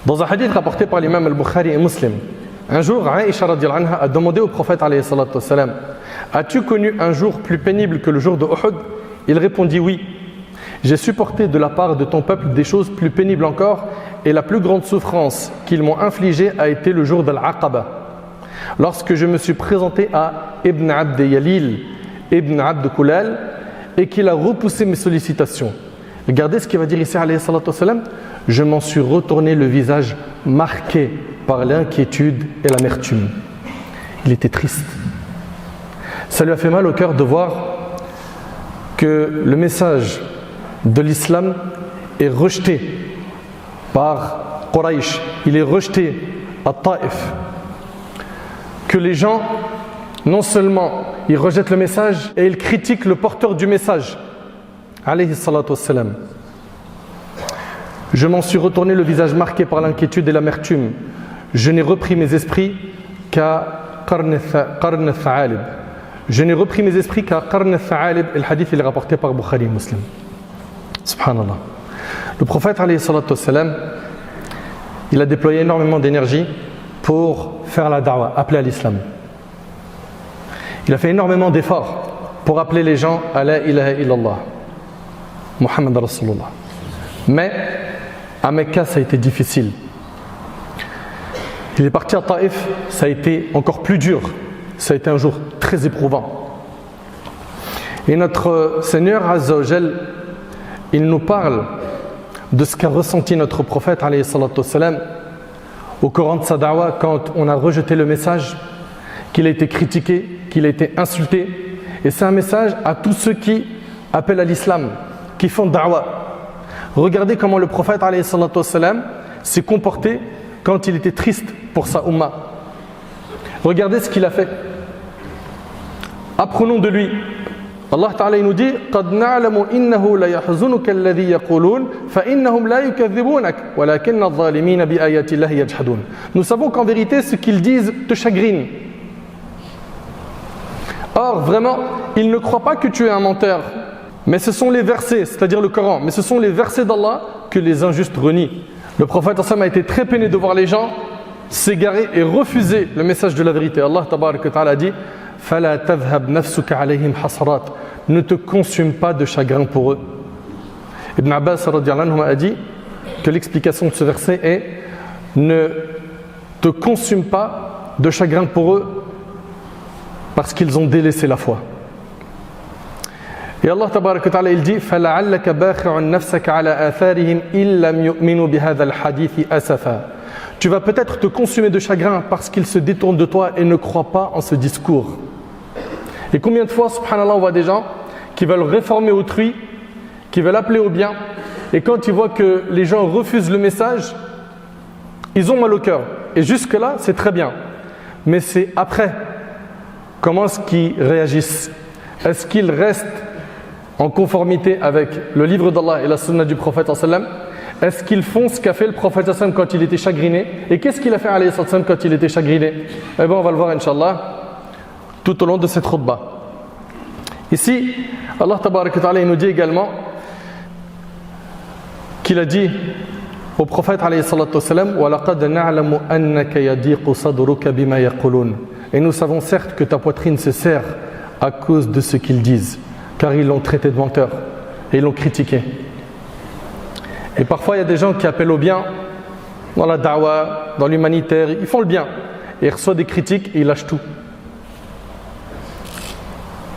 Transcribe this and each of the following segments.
Dans un hadith rapporté par l'imam al-Bukhari et Muslim, un jour, Aïcha radhiyallahu anha a demandé au prophète alayhi salatu wassalam, as-tu connu un jour plus pénible que le jour de Uhud? Il répondit oui. J'ai supporté de la part de ton peuple des choses plus pénibles encore, et la plus grande souffrance qu'ils m'ont infligée a été le jour de l'Aqaba. Lorsque je me suis présenté à Ibn Abd Yalil, Ibn Abd Kulal, et qu'il a repoussé mes sollicitations. Regardez ce qu'il va dire ici, alayhi salatu wassalam. Je m'en suis retourné le visage marqué par l'inquiétude et l'amertume. Il était triste. Ça lui a fait mal au cœur de voir que le message de l'islam est rejeté par Quraysh. Il est rejeté à Taïf. Que les gens, non seulement ils rejettent le message, et ils critiquent le porteur du message. Alayhi salatu wassalam. Je m'en suis retourné le visage marqué par l'inquiétude et l'amertume. Je n'ai repris mes esprits qu'à Qarn al-Tha'alib. Je n'ai repris mes esprits qu'à Qarn al-Tha'alib. Et le hadith il est rapporté par Bukhari et Muslim. Subhanallah. Le prophète alayhi salatu wassalam, il a déployé énormément d'énergie pour faire la da'wah, appeler à l'islam. Il a fait énormément d'efforts pour appeler les gens à la ilaha illallah, Muhammad Rasulullah. Mais à Mecca, ça a été difficile. Il est parti à Taïf, ça a été encore plus dur. Ça a été un jour très éprouvant. Et notre Seigneur Azza wa Jal, il nous parle de ce qu'a ressenti notre prophète alayhi salatu wassalam au Coran de sa da'wah quand on a rejeté le message, qu'il a été critiqué, qu'il a été insulté. Et c'est un message à tous ceux qui appellent à l'islam, qui font da'wah. Regardez comment le prophète alayhi salatu wassalam s'est comporté quand il était triste pour sa umma. Regardez ce qu'il a fait. Apprenons de lui. Allah Ta'ala nous dit قَدْ نَعْلَمُ إِنَّهُ لَيَحْزُنُكَ الَّذِي يَقُولُونَ فَإِنَّهُمْ لَا يُكَذِّبُونَكَ وَلَكِنَّ الظَّالِمِينَ بِآيَاتِ اللَّهِ يَجْحَدُونَ. Nous savons qu'en vérité ce qu'ils disent te chagrine. Or vraiment, ils ne croient pas que tu es un menteur. Mais ce sont les versets, c'est-à-dire le Coran, mais ce sont les versets d'Allah que les injustes renient. Le prophète a été très peiné de voir les gens s'égarer et refuser le message de la vérité. Allah Tabaraka Ta'ala a dit فَلَا تَذْهَبْ نَفْسُكَ عَلَيْهِمْ حَسَرَاتٍ. Ne te consume pas de chagrin pour eux. Ibn Abbas radhiyallahu anhu a dit que l'explication de ce verset est ne te consume pas de chagrin pour eux parce qu'ils ont délaissé la foi. Et Allah Tabaraka Ta'ala il dit فَلَعَلَّكَ بَاخِعٌ نَفْسَكَ عَلَى آثَارِهِمْ إِن لَّمْ يُؤْمِنُوا بِهَذَا الْحَدِيثِ أَسَفًا. Tu vas peut-être te consumer de chagrin parce qu'ils se détournent de toi et ne croient pas en ce discours. Et combien de fois, subhanallah, on voit des gens qui veulent réformer autrui, qui veulent appeler au bien, et quand ils voient que les gens refusent le message, ils ont mal au cœur. Et jusque-là, c'est très bien. Mais c'est après, comment est-ce qu'ils réagissent? Est-ce qu'ils restent en conformité avec le livre d'Allah et la sunna du prophète sallam? Est-ce qu'ils font ce qu'a fait le prophète sallam quand il était chagriné? Et qu'est-ce qu'il a fait alayhi sallam quand il était chagriné? Eh bien, on va le voir, Inch'Allah, tout au long de cette khutbah. Ici, Allah Tabaraka Ta'ala il nous dit également qu'il a dit au prophète alayhi salatu wassalam وَلَقَدْ نَعْلَمُ أَنَّكَ يَضِيقُ صَدْرُكَ بِمَا يَقُولُونَ. Et nous savons certes que ta poitrine se serre à cause de ce qu'ils disent, car ils l'ont traité de menteur et ils l'ont critiqué. Et parfois il y a des gens qui appellent au bien dans la da'wah, dans l'humanitaire, ils font le bien et ils reçoivent des critiques et ils lâchent tout.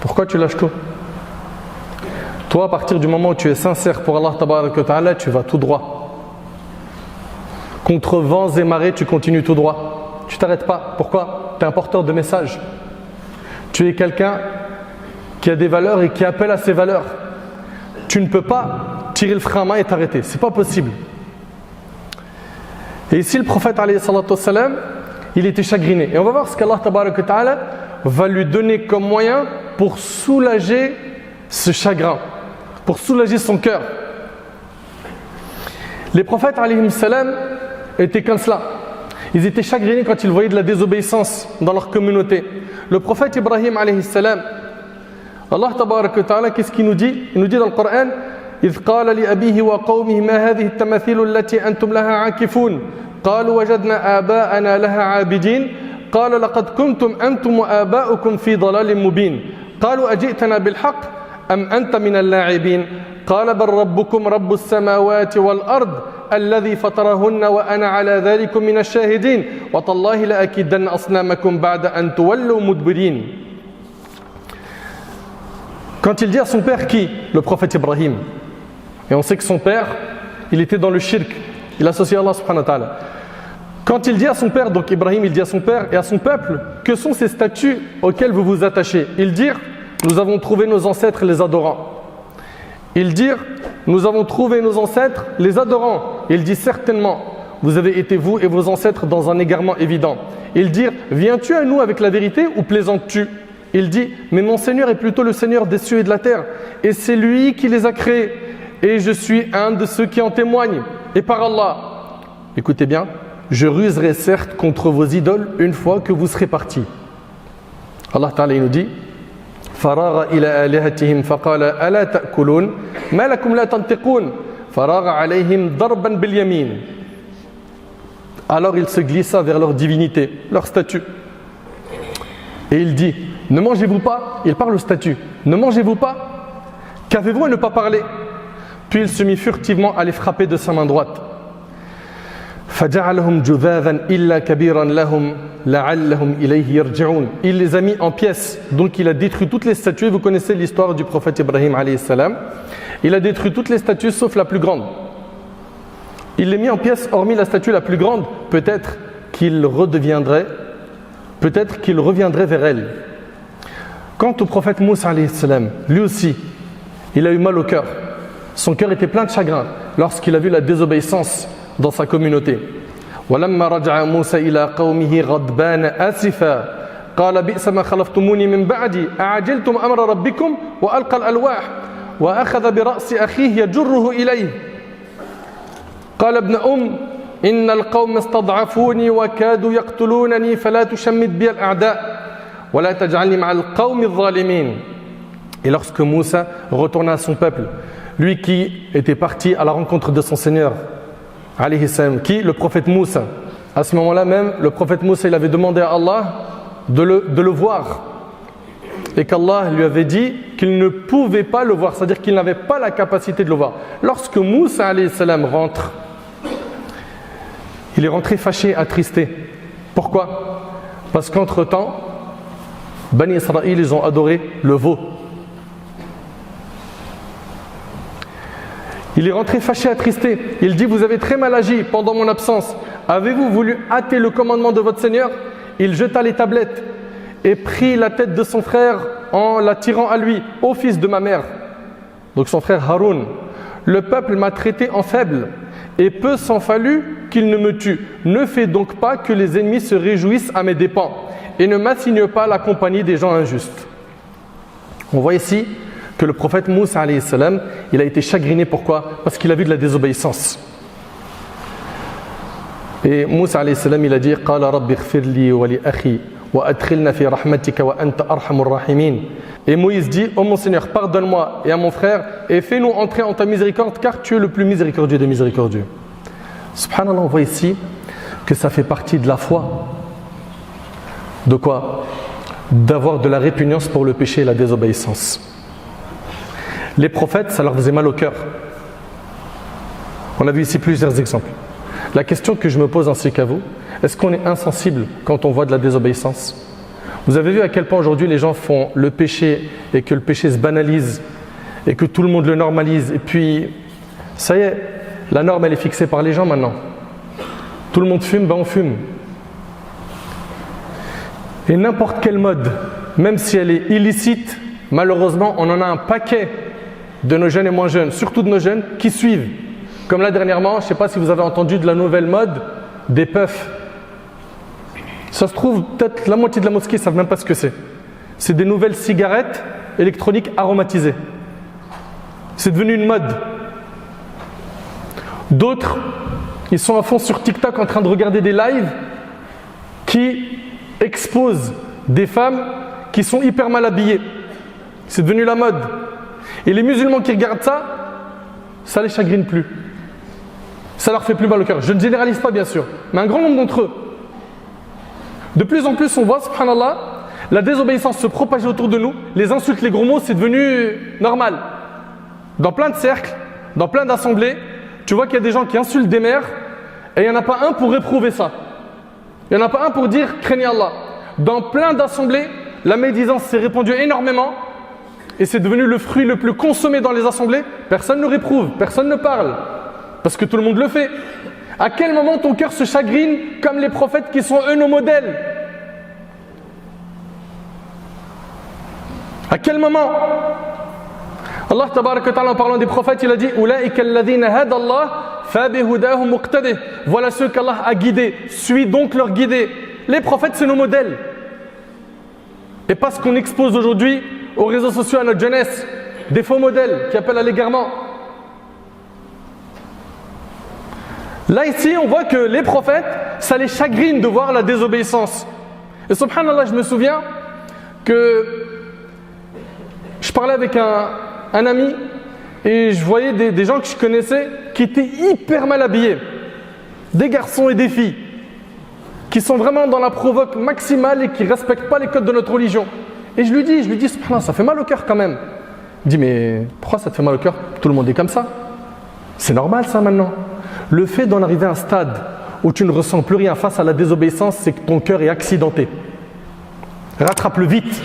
Pourquoi tu lâches tout? Toi, à partir du moment où tu es sincère pour Allah Tabaraka Ta'ala, tu vas tout droit. Contre vents et marées, tu continues tout droit. Tu t'arrêtes pas. Pourquoi? Tu es un porteur de message. Tu es quelqu'un qui a des valeurs et qui appelle à ces valeurs. Tu ne peux pas tirer le frein à main et t'arrêter. C'est pas possible. Et ici, le prophète alayhi salatu wassalam, il était chagriné. Et on va voir ce qu'Allah Tabaraka Ta'ala va lui donner comme moyen pour soulager ce chagrin, pour soulager son cœur. Les prophètes alayhim salam étaient comme cela. Ils étaient chagrinés quand ils voyaient de la désobéissance dans leur communauté. Le prophète Ibrahim alayhi salam, Allah tabaraka wa ta'ala, qu'est-ce qu'il nous dit? Il nous dit dans le Coran إذ قال لأبيه وقومه ما هذه التماثيل التي أنتم لها عاكفون قالوا وجدنا آباءنا لها عابدين قال لقد كنتم أنتم وآباؤكم في ضلال مبين قالوا أجئتنا بالحق أم أنت من اللاعبين قال بل ربكم رب السماوات والأرض الذي فطرهن وأنا على ذلك من الشاهدين وتالله لأكيدن أصنامكم بعد أن تولوا مدبرين. Quand il dit à son père qui? Le prophète Ibrahim. Et on sait que son père, il était dans le shirk. Il associait Allah subhanahu wa ta'ala. Quand il dit à son père, donc Ibrahim, il dit à son père et à son peuple, que sont ces statues auxquelles vous vous attachez? Ils dirent, nous avons trouvé nos ancêtres les adorants. Ils dirent, nous avons trouvé nos ancêtres les adorants. Il dit certainement, vous avez été vous et vos ancêtres dans un égarement évident. Ils dirent, viens-tu à nous avec la vérité ou plaisantes-tu? Il dit, mais mon Seigneur est plutôt le Seigneur des cieux et de la terre, et c'est lui qui les a créés, et je suis un de ceux qui en témoignent. Et par Allah, écoutez bien, je ruserai certes contre vos idoles une fois que vous serez partis. Allah Ta'ala il nous dit, فراغ إلى آلهتهم فقال ألا تأكلون ما لكم لا تنطقون فراغ عليهم ضربا باليمين. Alors il se glissa vers leur divinité, leur statue. Et il dit, ne mangez-vous pas? Il parle au statut. Ne mangez-vous pas? Qu'avez-vous à ne pas parler? Puis il se mit furtivement à les frapper de sa main droite. فَجَعَلَهُمْ جُذَاذًا إِلَّا كَبِيرًا لَهُمْ لَعَلَّهُمْ إِلَيْهِ يَرْجِعُونَ. Il les a mis en pièces. Donc il a détruit toutes les statues. Vous connaissez l'histoire du prophète Ibrahim alayhi salam. Il a détruit toutes les statues sauf la plus grande. Il les a mis en pièces hormis la statue la plus grande. Peut-être qu'il reviendrait vers elle. Quant au prophète Moussa alayhi salam, lui aussi, il a eu mal au cœur. Son cœur était plein de chagrin lorsqu'il a vu la désobéissance dans sa communauté. ولما رجع موسى إلى قومه غضبان آسفا قال بئس ما خلفتموني من بعدي أعجلتم أمر ربكم وألقى الألواح وأخذ برأس أخيه يجره إليه قال ابن إن القوم استضعفوني وكادوا يقتلونني فلا تشمت بي الأعداء ولا تجعلني مع القوم الظالمين. Et lorsque Moussa retourna à son peuple, lui qui était parti à la rencontre de son Seigneur, alayhi salam, qui? Le prophète Moussa. À ce moment-là même, le prophète Moussa, il avait demandé à Allah de le voir. Et qu'Allah lui avait dit qu'il ne pouvait pas le voir, c'est-à-dire qu'il n'avait pas la capacité de le voir. Lorsque Moussa alayhi salam rentre, il est rentré fâché, attristé. Pourquoi? Parce qu'entre-temps, Bani Israël, ils ont adoré le veau. Il est rentré fâché, attristé. Il dit, vous avez très mal agi pendant mon absence. Avez-vous voulu hâter le commandement de votre Seigneur? Il jeta les tablettes et prit la tête de son frère en la tirant à lui, ô fils de ma mère. Donc son frère Haroun. Le peuple m'a traité en faible et peu s'en fallut qu'il ne me tue. Ne fais donc pas que les ennemis se réjouissent à mes dépens et ne m'assigne pas la compagnie des gens injustes. On voit ici que le prophète Moussa alayhi salam, il a été chagriné. Pourquoi? Parce qu'il a vu de la désobéissance. Et Moussa alayhi salam, il a dit قال رب اغفر لي ولأخي وأدخلنا في رحمتك وأنت أرحم الراحمين. Et Moïse dit, ô mon Seigneur, pardonne-moi et à mon frère et fais-nous entrer en ta miséricorde car tu es le plus miséricordieux des miséricordieux. Subhanallah, on voit ici que ça fait partie de la foi. De quoi? D'avoir de la répugnance pour le péché et la désobéissance. Les prophètes, ça leur faisait mal au cœur. On a vu ici plusieurs exemples. La question que je me pose ainsi qu'à vous, est-ce qu'on est insensible quand on voit de la désobéissance? Vous avez vu à quel point aujourd'hui les gens font le péché et que le péché se banalise et que tout le monde le normalise et puis ça y est, la norme elle est fixée par les gens maintenant. Tout le monde fume, ben on fume. Et n'importe quelle mode, même si elle est illicite, malheureusement on en a un paquet de nos jeunes et moins jeunes, surtout de nos jeunes, qui suivent. Comme là dernièrement, je ne sais pas si vous avez entendu de la nouvelle mode des puffs. Ça se trouve, peut-être la moitié de la mosquée ne savent même pas ce que c'est. C'est des nouvelles cigarettes électroniques aromatisées. C'est devenu une mode. D'autres, ils sont à fond sur TikTok en train de regarder des lives qui exposent des femmes qui sont hyper mal habillées. C'est devenu la mode. Et les musulmans qui regardent ça, ça les chagrine plus. ça leur fait plus mal au cœur. Je ne généralise pas bien sûr, mais un grand nombre d'entre eux. De plus en plus on voit, subhanallah, la désobéissance se propager autour de nous, les insultes, les gros mots, c'est devenu normal. Dans plein de cercles, dans plein d'assemblées, tu vois qu'il y a des gens qui insultent des mères et il n'y en a pas un pour réprouver ça. Il n'y en a pas un pour dire « craignez Allah ». Dans plein d'assemblées, la médisance s'est répandue énormément et c'est devenu le fruit le plus consommé dans les assemblées. Personne ne réprouve, personne ne parle parce que tout le monde le fait. À quel moment ton cœur se chagrine comme les prophètes qui sont eux nos modèles? À quel moment? Allah tabaraka wa ta'ala en parlant des prophètes, il a dit Ulaika alladhina hada Allah fabihudahu muqtadih. Voilà ceux qu'Allah a guidés, suis donc leur guidés. Les prophètes, c'est nos modèles. Et pas ce qu'on expose aujourd'hui aux réseaux sociaux à notre jeunesse, des faux modèles qui appellent à l'égarement. Là ici, on voit que les prophètes, ça les chagrine de voir la désobéissance. Et subhanallah, je me souviens que je parlais avec un ami et je voyais des gens que je connaissais qui étaient hyper mal habillés. Des garçons et des filles qui sont vraiment dans la provoque maximale et qui ne respectent pas les codes de notre religion. Et je lui dis, subhanallah, ça fait mal au cœur quand même. Il me dit, mais pourquoi ça te fait mal au cœur? Tout le monde est comme ça. C'est normal ça maintenant. Le fait d'en arriver à un stade où tu ne ressens plus rien face à la désobéissance, c'est que ton cœur est accidenté. Rattrape-le vite.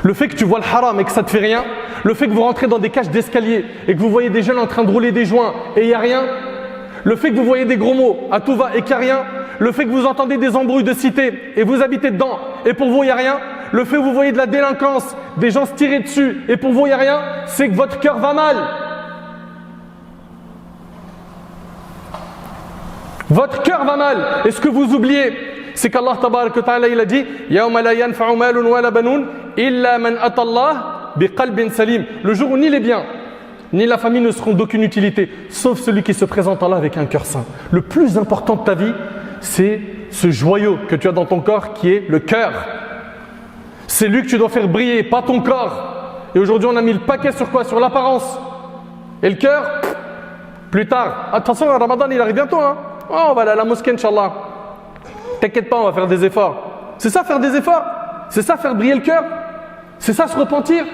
Le fait que tu vois le haram et que ça ne te fait rien, le fait que vous rentrez dans des cages d'escalier et que vous voyez des jeunes en train de rouler des joints et il n'y a rien, le fait que vous voyez des gros mots à tout va et qu'il n'y a rien, le fait que vous entendez des embrouilles de cité et vous habitez dedans et pour vous il n'y a rien, le fait que vous voyez de la délinquance, des gens se tirer dessus et pour vous il n'y a rien, c'est que votre cœur va mal. Votre cœur va mal. Et ce que vous oubliez, c'est qu'Allah tabaraka wa ta'ala il a dit Yawma la yanfa'u malun wa la banun illa man ata Allah biqalbin salim. Le jour où ni les biens ni la famille ne seront d'aucune utilité, sauf celui qui se présente à Allah avec un cœur saint. Le plus important de ta vie, c'est ce joyau que tu as dans ton corps qui est le cœur. C'est lui que tu dois faire briller, pas ton corps. Et aujourd'hui on a mis le paquet sur quoi? Sur l'apparence. Et le cœur, plus tard. Attention, Ramadan il arrive bientôt hein. Oh, on va aller à la mosquée, Inch'Allah. T'inquiète pas, on va faire des efforts. C'est ça, faire des efforts. C'est ça, faire briller le cœur. C'est ça, se repentir.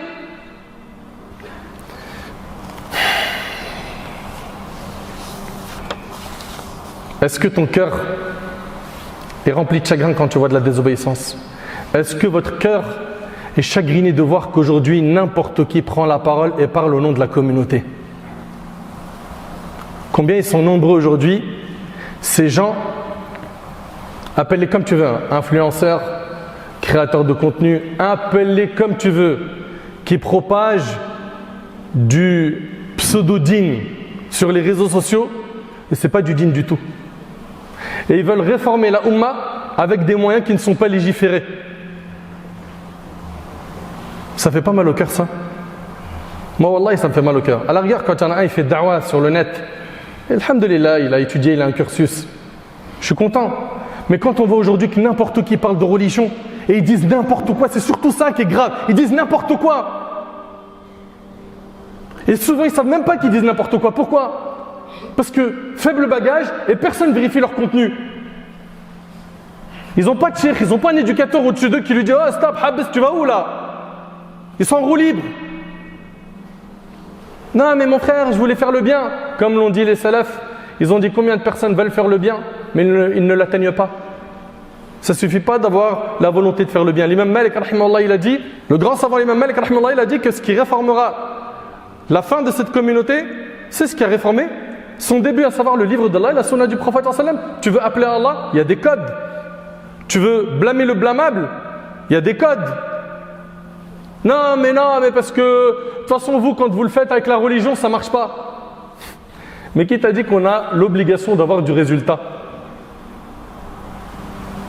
Est-ce que ton cœur est rempli de chagrin quand tu vois de la désobéissance? Est-ce que votre cœur est chagriné de voir qu'aujourd'hui, n'importe qui prend la parole et parle au nom de la communauté? Combien ils sont nombreux aujourd'hui? Ces gens, appelle-les comme tu veux, influenceurs, créateurs de contenu, appelle-les comme tu veux, qui propagent du pseudo-dîne sur les réseaux sociaux, et ce n'est pas du dîne du tout. Et ils veulent réformer la Ummah avec des moyens qui ne sont pas légiférés. Ça fait pas mal au cœur ça? Moi, wallahi, ça me fait mal au cœur. À la rigueur, quand il y en a un, il fait da'wah sur le net, et alhamdulillah, il a étudié, il a un cursus. Je suis content. Mais quand on voit aujourd'hui que n'importe qui parle de religion et ils disent n'importe quoi, c'est surtout ça qui est grave. Ils disent n'importe quoi. Et souvent, ils ne savent même pas qu'ils disent n'importe quoi. Pourquoi? Parce que faible bagage et personne ne vérifie leur contenu. Ils n'ont pas de cheikh, ils n'ont pas un éducateur au-dessus d'eux qui lui dit « Oh, stop, habs, tu vas où là ?» Ils sont en roue libre. Non mais mon frère, je voulais faire le bien. Comme l'ont dit les salafs, ils ont dit combien de personnes veulent faire le bien, mais ils ne l'atteignent pas. Ça ne suffit pas d'avoir la volonté de faire le bien. L'imam Malik, rahimahullah, il a dit, le grand savant l'imam Malik, rahimahullah, il a dit que ce qui réformera la fin de cette communauté, c'est ce qui a réformé son début, à savoir le livre d'Allah et la sunna du prophète sallam. Tu veux appeler à Allah, il y a des codes. Tu veux blâmer le blâmable, il y a des codes. Non mais parce que de toute façon vous quand vous le faites avec la religion ça marche pas. Mais qui t'a dit qu'on a l'obligation d'avoir du résultat?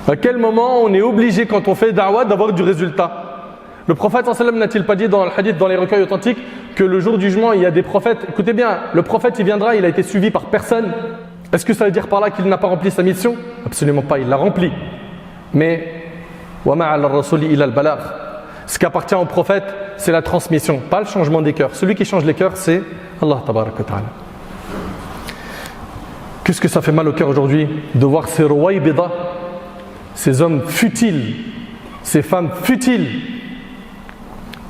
À quel moment on est obligé quand on fait da'wah d'avoir du résultat? Le prophète sallallahu alayhi wa sallam n'a-t-il pas dit dans le hadith, dans les recueils authentiques, que le jour du jugement il y a des prophètes? Écoutez bien, le prophète il viendra, il a été suivi par personne. Est-ce que ça veut dire par là qu'il n'a pas rempli sa mission? Absolument pas, il l'a rempli. Mais wa ma 'ala ar-rasuli illa al-balagh. Ce qui appartient au prophète, c'est la transmission, pas le changement des cœurs. Celui qui change les cœurs, c'est Allah tabaraka wa ta'ala. Qu'est-ce que ça fait mal au cœur aujourd'hui de voir ces Ruwaybida, ces hommes futiles, ces femmes futiles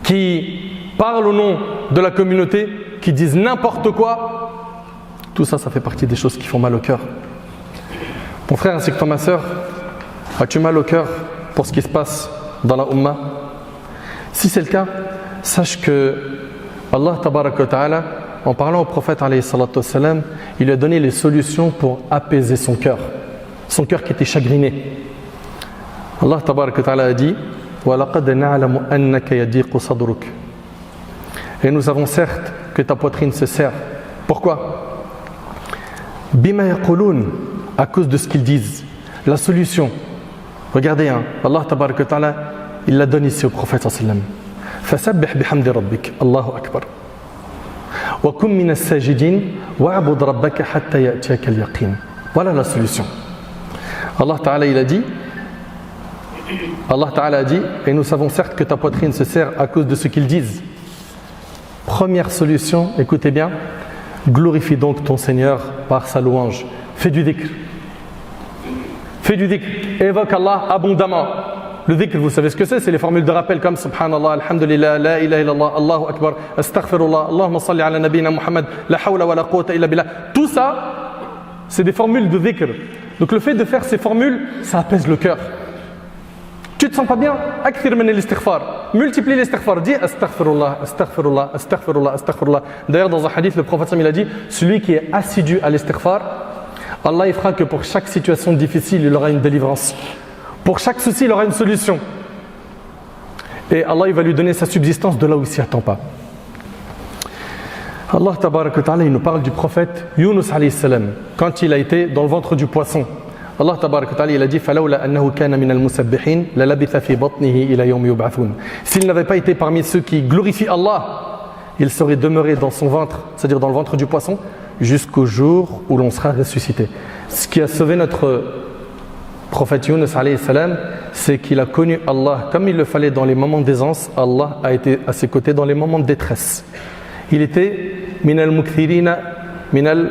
qui parlent au nom de la communauté, qui disent n'importe quoi. Tout ça, ça fait partie des choses qui font mal au cœur. Mon frère ainsi que toi, ma soeur, as-tu mal au cœur pour ce qui se passe dans la Ummah? Si c'est le cas, sache que Allah tabaraka wa ta'ala, en parlant au prophète alayhi salatu wassalam, il lui a donné les solutions pour apaiser son cœur qui était chagriné. Allah tabaraka wa ta'ala a dit وَلَقَدْ نَعْلَمُ أَنَّكَ يَضِيقُ صَدْرُكَ. Et nous savons certes que ta poitrine se serre. Pourquoi? Bima yaqulun, à cause de ce qu'ils disent. La solution, regardez, Allah tabaraka wa ta'ala, il la donne ici au prophète sallallahu alayhi wa sallam. فَسَبِّحْ بِحَمْدِ رَبِّكَ Allahu akbar. وَكُمْ مِنَ السَّاجِدِينَ وَاعْبُدْ رَبَّكَ حَتَّى يَأْتِيَكَ الْيَقِينُ. Voilà la solution. Allah Ta'ala il a dit, et nous savons certes que ta poitrine se serre à cause de ce qu'ils disent. Première solution, écoutez bien, glorifie donc ton Seigneur par sa louange. Fais du dhikr. Fais du dhikr. Évoque Allah abondamment. Le dhikr, vous savez ce que c'est? C'est les formules de rappel comme Subhanallah, Alhamdulillah, La ilaha illallah, Allahu Akbar, Astaghfirullah, Allahumma salli ala nabina Muhammad, La hawla wa la quwwata illa billah. Tout ça, c'est des formules de dhikr. Donc le fait de faire ces formules, ça apaise le cœur. Tu te sens pas bien? Akthir min al-istighfar. Multiplie l'istighfar. Dis Astaghfirullah, Astaghfirullah, Astaghfirullah, Astaghfirullah. D'ailleurs, dans un hadith, le prophète il a dit, celui qui est assidu à l'istighfar, Allah il fera que pour chaque situation difficile, il aura une délivrance. Pour chaque souci, il aura une solution. Et Allah il va lui donner sa subsistance de là où il ne s'y attend pas. Allah tabaraka wa ta'ala, il nous parle du prophète Yunus alayhi salam, quand il a été dans le ventre du poisson. Allah tabaraka wa ta'ala, il a dit فَلَوْلَا أَنَّهُ كَانَ مِنَ الْمُسَبِّحِينَ لَلَبِثَ فِي بَطْنِهِ إِلَى يَوْمِ يُبْعَثُونَ. S'il n'avait pas été parmi ceux qui glorifient Allah, il serait demeuré dans son ventre, c'est-à-dire dans le ventre du poisson, jusqu'au jour où l'on sera ressuscité. Ce qui a sauvé notre prophète Yunus alayhi salam, c'est qu'il a connu Allah comme il le fallait dans les moments d'aisance. Allah a été à ses côtés dans les moments de détresse. Il était minal mukthirina minal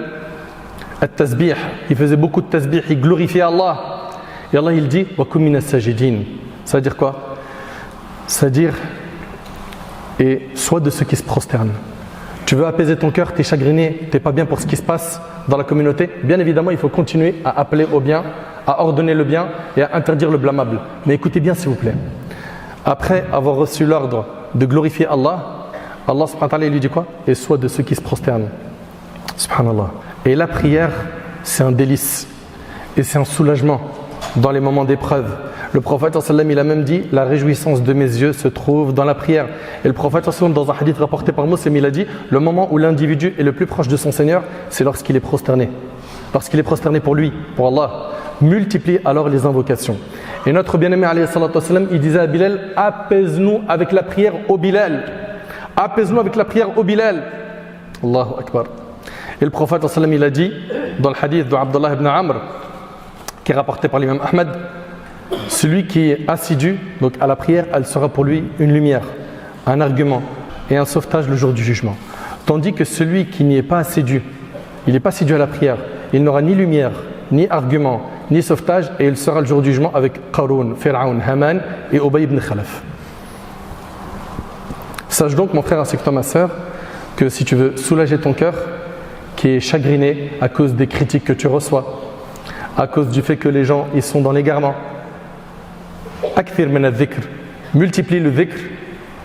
at-tasbih. Il faisait beaucoup de tasbih, il glorifiait Allah. Et Allah il dit wa kum minas sajidin. Ça veut dire quoi? Ça veut dire et sois de ceux qui se prosternent. Tu veux apaiser ton cœur, tu es chagriné, tu n'es pas bien pour ce qui se passe dans la communauté. Bien évidemment, il faut continuer à appeler au bien, à ordonner le bien et à interdire le blâmable. Mais écoutez bien s'il vous plaît. Après avoir reçu l'ordre de glorifier Allah, Allah subhanahu wa ta'ala il lui dit quoi? Et sois de ceux qui se prosternent. Subhanallah. Et la prière, c'est un délice et c'est un soulagement dans les moments d'épreuve. Le prophète sallam il a même dit la réjouissance de mes yeux se trouve dans la prière. Et le prophète sallam dans un hadith rapporté par Muslim il a dit le moment où l'individu est le plus proche de son Seigneur, c'est lorsqu'il est prosterné. Lorsqu'il est prosterné pour lui, pour Allah. Multiplie alors les invocations. Et notre bien-aimé alayhi salatu wassalam, il disait à Bilal apaise-nous avec la prière au Bilal. Apaise-nous avec la prière au Bilal. Allahu Akbar. Et le prophète sallam il a dit dans le hadith de Abdullah ibn Amr qui est rapporté par l'imam Ahmad, celui qui est assidu donc à la prière, elle sera pour lui une lumière, un argument et un sauvetage le jour du jugement. Tandis que celui qui n'y est pas assidu, il n'est pas assidu à la prière, il n'aura ni lumière, ni argument, ni sauvetage et il sera le jour du jugement avec Qarun, Fir'aun, Haman et Ubay ibn Khalaf. Sache donc mon frère ainsi que toi ma soeur que si tu veux soulager ton cœur qui est chagriné à cause des critiques que tu reçois, à cause du fait que les gens ils sont dans l'égarement, akthir min al-dhikr, multiplie le dhikr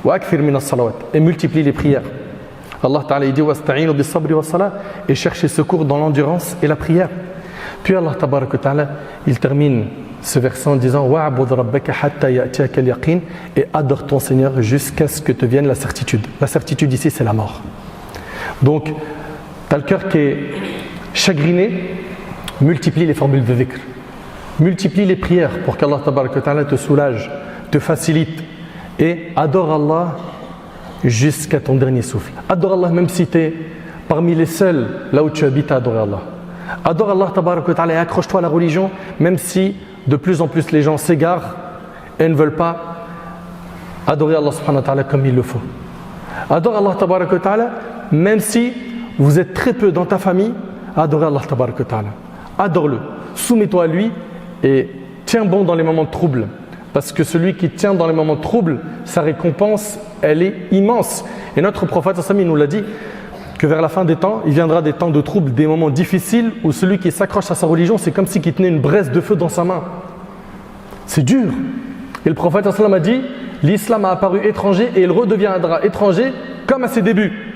wa akthir min as-salawat et multiplie les prières. Allah Ta'ala dit wasta'inu bis-sabri was-salah et cherchez secours dans l'endurance et la prière. Puis Allah Tabaraka Ta'ala il termine ce verset en disant wa'bud rabbaka hatta ya'tiyaka al-yaqin et adore ton Seigneur jusqu'à ce que te vienne la certitude. La certitude ici c'est la mort. Donc tu as le cœur qui est chagriné, multiplie les formules de dhikr. Multiplie les prières pour qu'Allah Tabaraka Ta'ala te soulage, te facilite et adore Allah jusqu'à ton dernier souffle. Adore Allah même si tu es parmi les seuls là où tu habites à adorer Allah. Adore Allah Tabaraka Ta'ala et accroche-toi à la religion même si de plus en plus les gens s'égarent et ne veulent pas adorer Allah Subhanahu wa Ta'ala comme il le faut. Adore Allah Tabaraka Ta'ala même si vous êtes très peu dans ta famille à adorer Allah Tabaraka Ta'ala. Adore-le, soumets-toi à lui et tiens bon dans les moments de trouble. Parce que celui qui tient dans les moments de trouble, sa récompense, elle est immense. Et notre prophète, il nous l'a dit, que vers la fin des temps, il viendra des temps de trouble, des moments difficiles où celui qui s'accroche à sa religion, c'est comme s'il tenait une braise de feu dans sa main. C'est dur. Et le prophète a dit, l'islam a apparu étranger et il redeviendra étranger comme à ses débuts.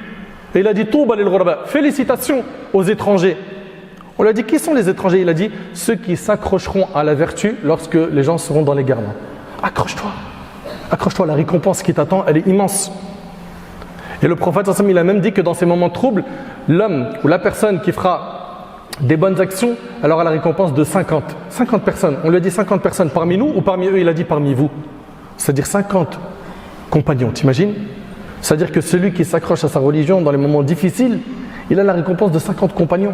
Et il a dit, Touba lil ghuraba, félicitations aux étrangers. On lui a dit, qui sont les étrangers? Il a dit, ceux qui s'accrocheront à la vertu lorsque les gens seront dans les garements. Accroche-toi, accroche-toi, la récompense qui t'attend, elle est immense. Et le prophète, il a même dit que dans ces moments de trouble, l'homme ou la personne qui fera des bonnes actions, elle aura la récompense de 50 personnes. On lui a dit 50 personnes parmi nous ou parmi eux, il a dit parmi vous. C'est-à-dire 50 compagnons, t'imagines? C'est-à-dire que celui qui s'accroche à sa religion dans les moments difficiles, il a la récompense de 50 compagnons.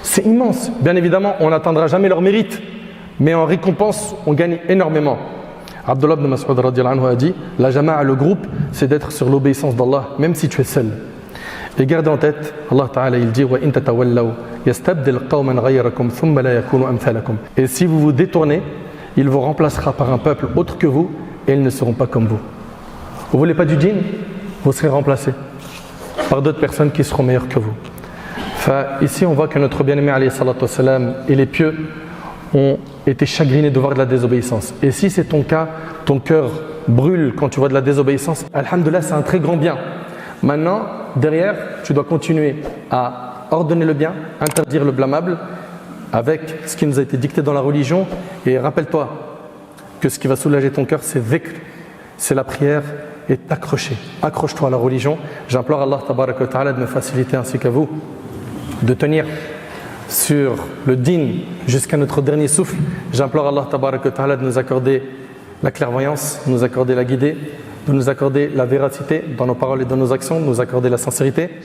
C'est immense. Bien évidemment, on n'atteindra jamais leur mérite, mais en récompense, on gagne énormément. Abdullah ibn Mas'ud radiyallahu anhu a dit, la jama'a, le groupe, c'est d'être sur l'obéissance d'Allah, même si tu es seul. Et gardez en tête, Allah Ta'ala il dit, wa in tatawallaw yastabdil qawman ghayrakum thumma la yakunu amthalakum. Et si vous vous détournez, il vous remplacera par un peuple autre que vous et ils ne seront pas comme vous. Vous voulez pas du djinn? Vous serez remplacés par d'autres personnes qui seront meilleures que vous. Ici, on voit que notre bien-aimé alayhi salatu wassalam et les pieux ont été chagrinés de voir de la désobéissance. Et si c'est ton cas, ton cœur brûle quand tu vois de la désobéissance, alhamdoulilah, c'est un très grand bien. Maintenant, derrière, tu dois continuer à ordonner le bien, interdire le blâmable avec ce qui nous a été dicté dans la religion. Et rappelle-toi que ce qui va soulager ton cœur, c'est dhikr, c'est la prière et t'accrocher. Accroche-toi à la religion. J'implore Allah tabaraka wa ta'ala de me faciliter ainsi qu'à vous de tenir sur le din jusqu'à notre dernier souffle. J'implore Allah tabaraka wa ta'ala de nous accorder la clairvoyance, de nous accorder la guidée, de nous accorder la véracité dans nos paroles et dans nos actions, de nous accorder la sincérité.